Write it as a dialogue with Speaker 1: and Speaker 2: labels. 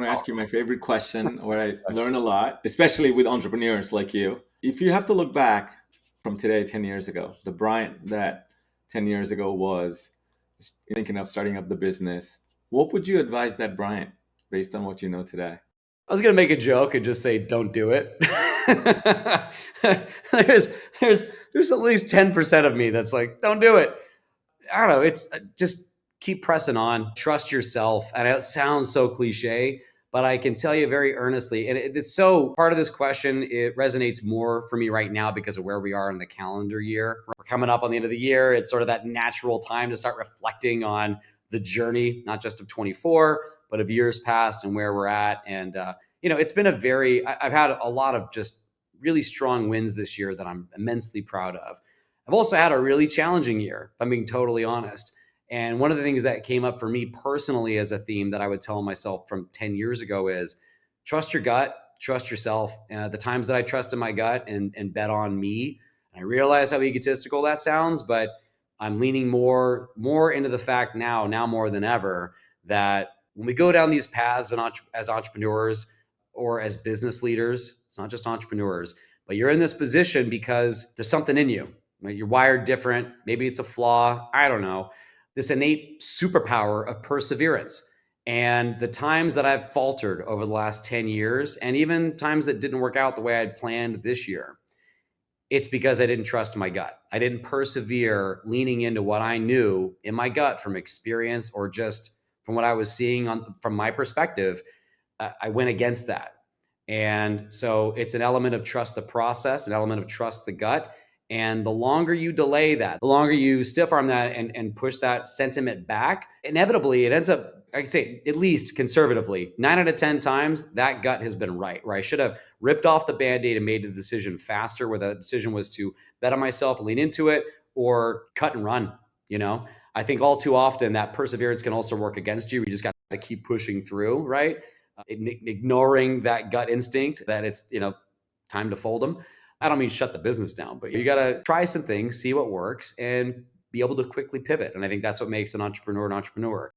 Speaker 1: want to ask you my favorite question where I learn a lot, especially with entrepreneurs like you. If you have to look back from today, 10 years ago, the Bryant that 10 years ago was thinking of starting up the business, what would you advise that Bryant based on what you know today?
Speaker 2: I was gonna make a joke and just say, "Don't do it." there's at least 10% of me that's like, "Don't do it." I don't know. It's just keep pressing on. Trust yourself, and it sounds so cliche, but I can tell you very earnestly, and it's so part of this question. It resonates more for me right now because of where we are in the calendar year. We're coming up on the end of the year. It's sort of that natural time to start reflecting on the journey, not just of 24, but of years past and where we're at. And it's been I've had a lot of just really strong wins this year that I'm immensely proud of. I've also had a really challenging year, if I'm being totally honest. And one of the things that came up for me personally as a theme that I would tell myself from 10 years ago is trust your gut, trust yourself. The times that I trusted my gut and bet on me, and I realize how egotistical that sounds, but I'm leaning more into the fact now more than ever, that when we go down these paths as entrepreneurs or as business leaders, it's not just entrepreneurs, but you're in this position because there's something in you. Right? You're wired different. Maybe it's a flaw. I don't know. This innate superpower of perseverance. And the times that I've faltered over the last 10 years, and even times that didn't work out the way I'd planned this year, it's because I didn't trust my gut. I didn't persevere leaning into what I knew in my gut from experience or just from what I was seeing from my perspective. I went against that. And so it's an element of trust the process, an element of trust the gut. And the longer you delay that, the longer you stiff arm that and push that sentiment back, inevitably it ends up, I'd say at least conservatively, 9 out of 10 times that gut has been right, where I should have ripped off the Band-Aid and made the decision faster, where the decision was to bet on myself, lean into it, or cut and run. I think all too often that perseverance can also work against you. You just got to keep pushing through, right? Ignoring that gut instinct that it's, time to fold them. I don't mean shut the business down, but you got to try some things, see what works, and be able to quickly pivot. And I think that's what makes an entrepreneur an entrepreneur.